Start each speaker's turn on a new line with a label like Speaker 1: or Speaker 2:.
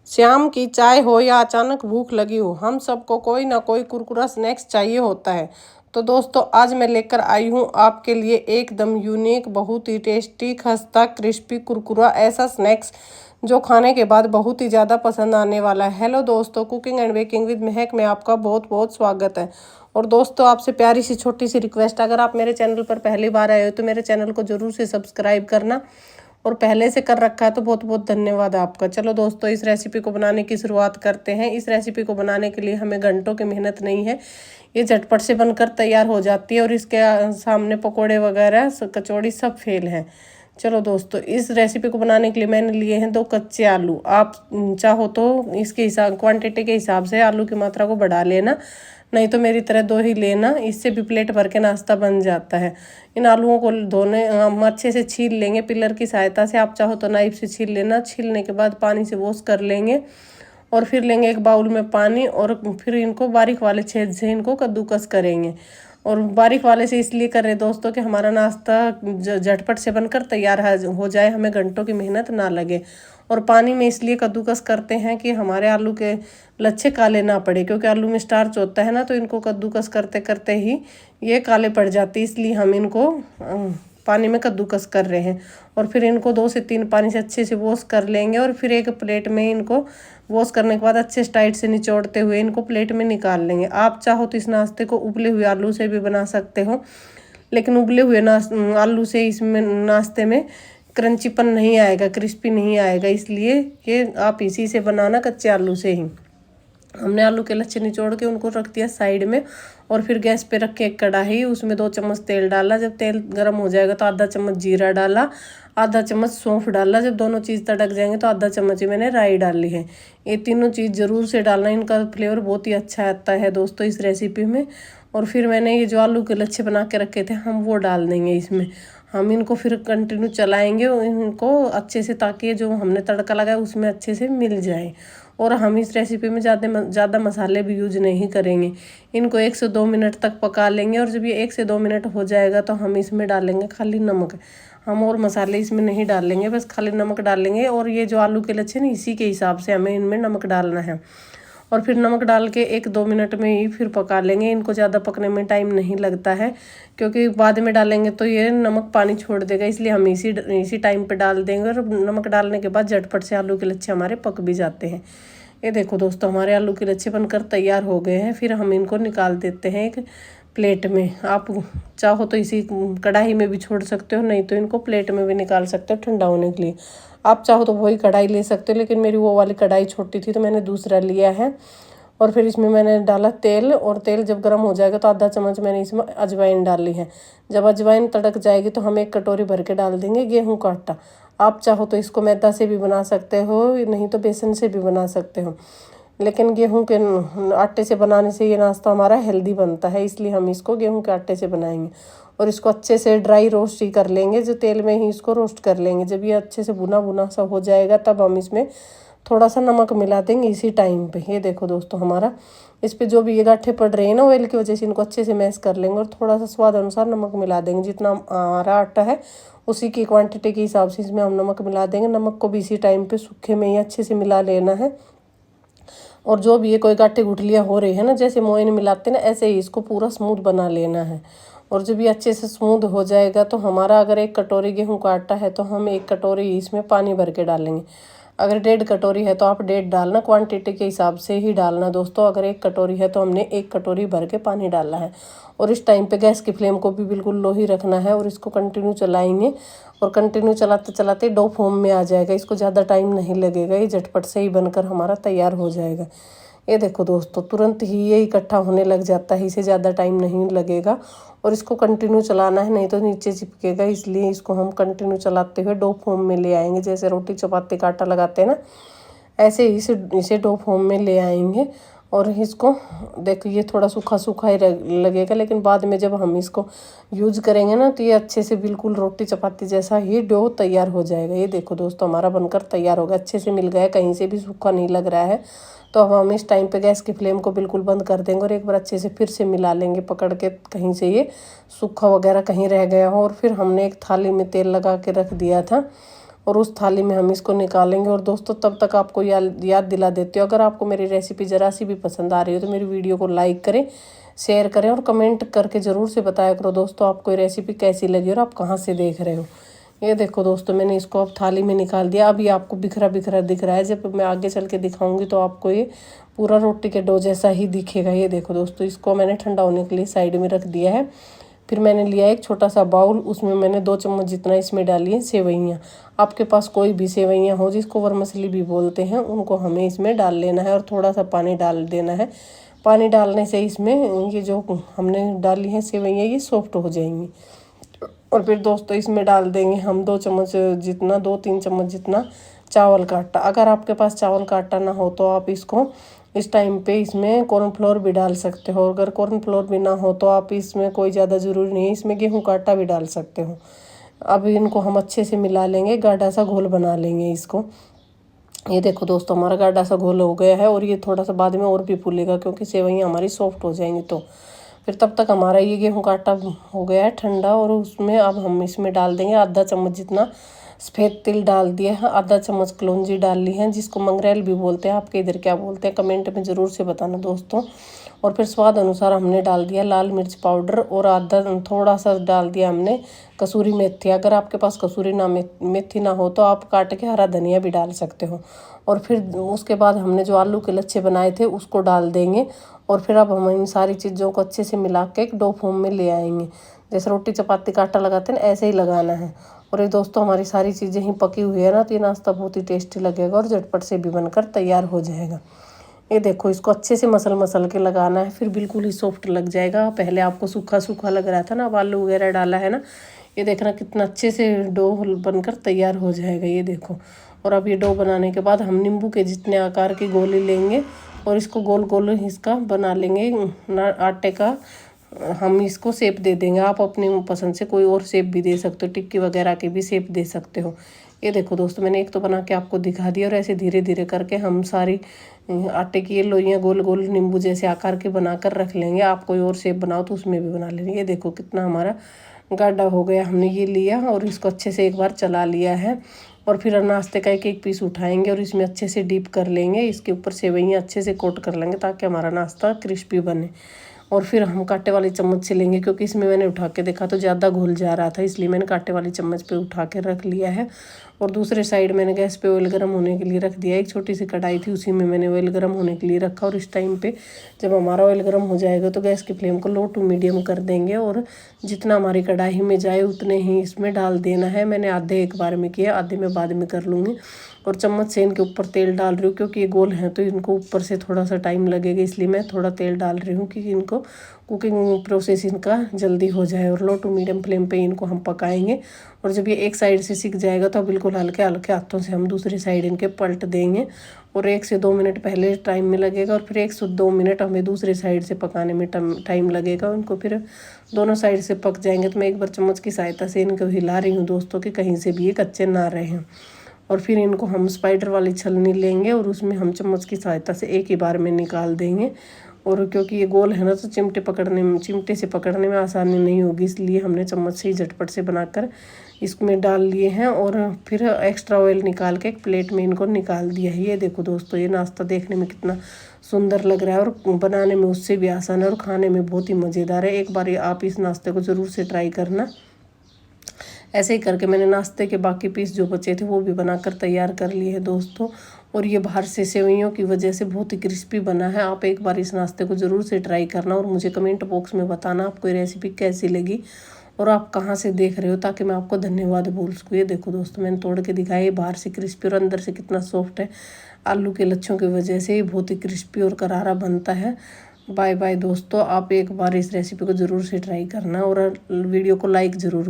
Speaker 1: शाम की चाय हो या अचानक भूख लगी हो, हम सबको कोई ना कोई कुरकुरा स्नैक्स चाहिए होता है। तो दोस्तों आज मैं लेकर आई हूँ आपके लिए एकदम यूनिक, बहुत ही टेस्टी, खस्ता क्रिस्पी कुरकुरा ऐसा स्नैक्स जो खाने के बाद बहुत ही ज़्यादा पसंद आने वाला है। हेलो दोस्तों, कुकिंग एंड बेकिंग विद महक में आपका बहुत बहुत स्वागत है। और दोस्तों आपसे प्यारी सी छोटी सी रिक्वेस्ट, अगर आप मेरे चैनल पर पहली बार आए हो तो मेरे चैनल को ज़रूर से सब्सक्राइब करना, और पहले से कर रखा है तो बहुत बहुत धन्यवाद आपका। चलो दोस्तों इस रेसिपी को बनाने की शुरुआत करते हैं। इस रेसिपी को बनाने के लिए हमें घंटों की मेहनत नहीं है, ये झटपट से बनकर तैयार हो जाती है और इसके सामने पकोड़े वगैरह कचौड़ी सब फेल हैं। चलो दोस्तों इस रेसिपी को बनाने के लिए मैंने लिए हैं 2 कच्चे आलू। आप चाहो तो इसके हिसाब क्वांटिटी के हिसाब से आलू की मात्रा को बढ़ा लेना, नहीं तो मेरी तरह 2 ही लेना, इससे भी प्लेट भर के नाश्ता बन जाता है। इन आलूओं को धोने हम अच्छे से छील लेंगे पिलर की सहायता से, आप चाहो तो नाइफ से छील लेना। छीलने के बाद पानी से वॉश कर लेंगे और फिर लेंगे एक बाउल में पानी और फिर इनको बारीक वाले छेद से इनको कद्दूकस करेंगे। और बारीक वाले से इसलिए कर रहे दोस्तों कि हमारा नाश्ता झटपट से बनकर तैयार हो जाए, हमें घंटों की मेहनत ना लगे। और पानी में इसलिए कद्दूकस करते हैं कि हमारे आलू के लच्छे काले ना पड़े, क्योंकि आलू में स्टार्च होता है ना, तो इनको कद्दूकस करते करते ही ये काले पड़ जाते, इसलिए हम इनको पानी में कद्दूकस कर रहे हैं। और फिर इनको 2 से 3 पानी से अच्छे से वॉश कर लेंगे और फिर एक प्लेट में इनको वॉश करने के बाद अच्छे से टाइट से निचोड़ते हुए इनको प्लेट में निकाल लेंगे। आप चाहो तो इस नाश्ते को उबले हुए आलू से भी बना सकते हो, लेकिन उबले हुए आलू से इसमें नाश्ते में क्रंचीपन नहीं आएगा, क्रिस्पी नहीं आएगा, इसलिए ये आप इसी से बनाना कच्चे आलू से ही। हमने आलू के लच्छे निचोड़ के उनको रख दिया साइड में और फिर गैस पे रख के एक कढ़ाई, उसमें 2 चम्मच तेल डाला। जब तेल गर्म हो जाएगा तो आधा चम्मच जीरा डाला, आधा चम्मच सौंफ डाला। जब दोनों चीज़ तड़क जाएंगे तो आधा चम्मच ही मैंने राई डाली है। ये तीनों चीज़ ज़रूर से डालना, इनका फ्लेवर बहुत ही अच्छा आता है दोस्तों इस रेसिपी में। और फिर मैंने ये जो आलू के लच्छे बना के रखे थे हम वो डाल देंगे इसमें। हम इनको फिर कंटिन्यू चलाएंगे इनको अच्छे से, ताकि जो हमने तड़का लगाया उसमें अच्छे से मिल जाए। और हम इस रेसिपी में ज़्यादा मसाले भी यूज नहीं करेंगे। इनको 1 से 2 मिनट तक पका लेंगे और जब ये 1 से 2 मिनट हो जाएगा तो हम इसमें डालेंगे खाली नमक। हम और मसाले इसमें नहीं डालेंगे, बस खाली नमक डालेंगे। और ये जो आलू के लच्छे ना इसी के हिसाब से हमें इनमें नमक डालना है। और फिर नमक डाल के 1-2 मिनट में ही फिर पका लेंगे। इनको ज़्यादा पकने में टाइम नहीं लगता है, क्योंकि बाद में डालेंगे तो ये नमक पानी छोड़ देगा, इसलिए हम इसी टाइम पे डाल देंगे। और नमक डालने के बाद झटपट से आलू के लच्छे हमारे पक भी जाते हैं। ये देखो दोस्तों हमारे आलू के लच्छे बनकर तैयार हो गए हैं। फिर हम इनको निकाल देते हैं एक प्लेट में। आप चाहो तो इसी कढ़ाई में भी छोड़ सकते हो, नहीं तो इनको प्लेट में भी निकाल सकते हो ठंडा होने के लिए। आप चाहो तो वही कढ़ाई ले सकते हो, लेकिन मेरी वो वाली कढ़ाई छोटी थी तो मैंने दूसरा लिया है। और फिर इसमें मैंने डाला तेल, और तेल जब गर्म हो जाएगा तो आधा चम्मच मैंने इसमें अजवाइन डाली है। जब अजवाइन तड़क जाएगी तो हम 1 कटोरी भर के डाल देंगे गेहूं का आटा। आप चाहो तो इसको मैदा से भी बना सकते हो, नहीं तो बेसन से भी बना सकते हो, लेकिन गेहूं के आटे से बनाने से ये नाश्ता हमारा हेल्दी बनता है, इसलिए हम इसको गेहूं के आटे से बनाएंगे। और इसको अच्छे से ड्राई रोस्ट ही कर लेंगे, जो तेल में ही इसको रोस्ट कर लेंगे। जब ये अच्छे से भुना भुना सा हो जाएगा तब हम इसमें थोड़ा सा नमक मिला देंगे इसी टाइम पे। ये देखो दोस्तों हमारा इस पे जो भी ये गांठें पड़ रही है ना ऑयल की वजह से, इनको अच्छे से मैश कर लेंगे। और थोड़ा सा स्वाद अनुसार नमक मिला देंगे, जितना हमारा आटा है उसी की क्वांटिटी के हिसाब से इसमें हम नमक मिला देंगे। नमक को भी इसी टाइम पे सूखे में ही अच्छे से मिला लेना है। और जो भी ये कोई गांठें गुठलियाँ हो रही है ना, जैसे मोइन मिलाते ना, ऐसे ही इसको पूरा स्मूथ बना लेना है। और जब ये अच्छे से स्मूथ हो जाएगा तो हमारा अगर 1 कटोरी गेहूं का आटा है तो हम 1 कटोरी इसमें पानी भर के डालेंगे। अगर 1.5 कटोरी है तो आप 1.5 डालना, क्वांटिटी के हिसाब से ही डालना दोस्तों। अगर 1 कटोरी है तो हमने 1 कटोरी भर के पानी डाला है। और इस टाइम पे गैस की फ्लेम को भी बिल्कुल लो ही रखना है और इसको कंटिन्यू चलाएंगे। और कंटिन्यू चलाते चलाते डो फॉर्म में आ जाएगा, इसको ज़्यादा टाइम नहीं लगेगा, ये झटपट से ही बनकर हमारा तैयार हो जाएगा। ये देखो दोस्तों तुरंत ही ये इकट्ठा होने लग जाता है, इसे ज़्यादा टाइम नहीं लगेगा। और इसको कंटिन्यू चलाना है, नहीं तो नीचे चिपकेगा, इसलिए इसको हम कंटिन्यू चलाते हुए डो फॉर्म में ले आएंगे। जैसे रोटी चपाती का आटा लगाते हैं ना, ऐसे ही इसे डो फॉर्म में ले आएंगे। और इसको देखो ये थोड़ा सूखा सूखा ही लगेगा, लेकिन बाद में जब हम इसको यूज करेंगे ना तो ये अच्छे से बिल्कुल रोटी चपाती जैसा ही डो तैयार हो जाएगा। ये देखो दोस्तों हमारा बनकर तैयार होगा, अच्छे से मिल गया है, कहीं से भी सूखा नहीं लग रहा है। तो अब हम इस टाइम पे गैस की फ्लेम को बिल्कुल बंद कर देंगे और एक बार अच्छे से फिर से मिला लेंगे पकड़ के, कहीं से ये सूखा वगैरह कहीं रह गया हो। और फिर हमने एक थाली में तेल लगा के रख दिया था और उस थाली में हम इसको निकालेंगे। और दोस्तों तब तक आपको याद दिला देती हूँ, अगर आपको मेरी रेसिपी ज़रा सी भी पसंद आ रही हो तो मेरी वीडियो को लाइक करें, शेयर करें और कमेंट करके ज़रूर से बताया करो दोस्तों आपको ये रेसिपी कैसी लगी और आप कहाँ से देख रहे हो। ये देखो दोस्तों मैंने इसको अब थाली में निकाल दिया। अब ये आपको बिखरा बिखरा दिख रहा है, जब मैं आगे चल के दिखाऊंगी तो आपको ये पूरा रोटी के डो जैसा ही दिखेगा। ये देखो दोस्तों, इसको मैंने ठंडा होने के लिए साइड में रख दिया है। फिर मैंने लिया एक छोटा सा बाउल, उसमें मैंने 2 चम्मच जितना इसमें डाली है सेवइयाँ। आपके पास कोई भी सेवइयाँ हो, जिसको वरमसली भी बोलते हैं, उनको हमें इसमें डाल लेना है और थोड़ा सा पानी डाल देना है। पानी डालने से इसमें ये जो हमने डाली है सेवइयाँ ये सॉफ्ट हो जाएंगी। और फिर दोस्तों इसमें डाल देंगे हम 2 चम्मच जितना, 2-3 चम्मच जितना चावल का आटा। अगर आपके पास चावल का आटा ना हो तो आप इसको इस टाइम पे इसमें कॉर्नफ्लोर भी डाल सकते हो। अगर कॉर्नफ्लोर भी ना हो तो आप इसमें कोई ज़्यादा ज़रूरी नहीं है, इसमें गेहूं का आटा भी डाल सकते हो। अब इनको हम अच्छे से मिला लेंगे, गाढ़ा सा घोल बना लेंगे इसको। ये देखो दोस्तों हमारा गाढ़ा सा घोल हो गया है और ये थोड़ा सा बाद में और भी फूलेगा क्योंकि सेवइयाँ हमारी सॉफ्ट हो जाएंगी। तो फिर तब तक हमारा ये गेहूं का आटा हो गया है ठंडा और उसमें अब हम इसमें डाल देंगे आधा चम्मच जितना सफ़ेद तिल डाल दिया है, आधा चम्मच कलौंजी डाल ली है, जिसको मंगरेल भी बोलते हैं, आपके इधर क्या बोलते हैं कमेंट में ज़रूर से बताना दोस्तों। और फिर स्वाद अनुसार हमने डाल दिया लाल मिर्च पाउडर और आधा थोड़ा सा डाल दिया हमने कसूरी मेथी। अगर आपके पास कसूरी मेथी ना हो तो आप काट के हरा धनिया भी डाल सकते हो। और फिर उसके बाद हमने जो आलू के लच्छे बनाए थे उसको डाल देंगे। और फिर अब हम इन सारी चीज़ों को अच्छे से मिला के एक डो फॉर्म में ले आएंगे। जैसे रोटी चपाती का आटा लगाते हैं ना, ऐसे ही लगाना है। और ये दोस्तों हमारी सारी चीज़ें ही पकी हुई है ना, तो ये नाश्ता बहुत ही टेस्टी लगेगा और झटपट से भी बनकर तैयार हो जाएगा। ये देखो इसको अच्छे से मसल के लगाना है, फिर बिल्कुल ही सॉफ्ट लग जाएगा। पहले आपको सूखा सूखा लग रहा था ना, अब आलू वगैरह डाला है ना, ये देखना कितना अच्छे से डो बनकर तैयार हो जाएगा। ये देखो, और अब ये डो बनाने के बाद हम नींबू के जितने आकार की गोली लेंगे और इसको गोल गोल इसका बना लेंगे आटे का। हम इसको शेप दे देंगे, आप अपनी पसंद से कोई और शेप भी दे सकते हो, टिक्की वगैरह के भी शेप दे सकते हो। ये देखो दोस्तों मैंने एक तो बना के आपको दिखा दिया और ऐसे धीरे धीरे करके हम सारी आटे की ये लोइयाँ गोल गोल नींबू जैसे आकार के बनाकर रख लेंगे। आप कोई और शेप बनाओ तो उसमें भी बना लेंगे। ये देखो कितना हमारा गाढ़ा हो गया, हमने ये लिया और इसको अच्छे से एक बार चला लिया है। और फिर नाश्ते का एक एक पीस उठाएंगे और इसमें अच्छे से डीप कर लेंगे, इसके ऊपर सेवइयाँ अच्छे से कोट कर लेंगे ताकि हमारा नाश्ता क्रिस्पी बने। और फिर हम कांटे वाली चम्मच से लेंगे, क्योंकि इसमें मैंने उठा के देखा तो ज़्यादा घुल जा रहा था, इसलिए मैंने कांटे वाली चम्मच पे उठा के रख लिया है। और दूसरे साइड मैंने गैस पे ऑयल गर्म होने के लिए रख दिया। एक छोटी सी कढ़ाई थी, उसी में मैंने ऑयल गर्म होने के लिए रखा। और इस टाइम पे जब हमारा ऑयल गर्म हो जाएगा तो गैस की फ्लेम को लो टू मीडियम कर देंगे और जितना हमारी कढ़ाई में जाए उतने ही इसमें डाल देना है। मैंने आधे एक बार में किया, आधे में बाद में कर लूँगी। और चम्मच से इनके ऊपर तेल डाल रही हूँ, क्योंकि ये गोल हैं तो इनको ऊपर से थोड़ा सा टाइम लगेगा, इसलिए मैं थोड़ा तेल डाल रही हूँ कि इनको कुकिंग प्रोसेस इनका जल्दी हो जाए। और लो टू मीडियम फ्लेम पे इनको हम पकाएंगे। और जब ये एक साइड से सिक जाएगा तो बिल्कुल हल्के हल्के हाथों से हम दूसरी साइड इनके पलट देंगे। और 1 से 2 मिनट पहले टाइम में लगेगा और फिर 1 से 2 मिनट हमें दूसरी साइड से पकाने में टाइम लगेगा। उनको फिर दोनों साइड से पक जाएंगे तो मैं एक बार चम्मच की सहायता से इनको हिला रही हूँ दोस्तों, कि कहीं से भी ये कच्चे ना रहे। और फिर इनको हम स्पाइडर वाली छलनी लेंगे और उसमें हम चम्मच की सहायता से एक ही बार में निकाल देंगे। और क्योंकि ये गोल है ना तो चिमटे से पकड़ने में आसानी नहीं होगी, इसलिए हमने चम्मच से ही झटपट से बनाकर इसमें डाल लिए हैं। और फिर एक्स्ट्रा ऑयल निकाल के एक प्लेट में इनको निकाल दिया है। ये देखो दोस्तों ये नाश्ता देखने में कितना सुंदर लग रहा है और बनाने में उससे भी आसान है और खाने में बहुत ही मज़ेदार है। एक बार आप इस नाश्ते को ज़रूर से ट्राई करना। ऐसे ही करके मैंने नाश्ते के बाकी पीस जो बचे थे वो भी बनाकर तैयार कर लिए हैं दोस्तों। और ये बाहर से सेवइयों की वजह से बहुत ही क्रिस्पी बना है। आप एक बार इस नाश्ते को ज़रूर से ट्राई करना और मुझे कमेंट बॉक्स में बताना आपको ये रेसिपी कैसी लगी और आप कहाँ से देख रहे हो, ताकि मैं आपको धन्यवाद बोल सकूँ। ये देखो दोस्तों मैंने तोड़ के दिखाया, बाहर से क्रिस्पी और अंदर से कितना सॉफ्ट है। आलू के लच्छों की वजह से ये बहुत ही क्रिस्पी और करारा बनता है। बाय बाय दोस्तों, आप एक बार इस रेसिपी को ज़रूर से ट्राई करना और वीडियो को लाइक ज़रूर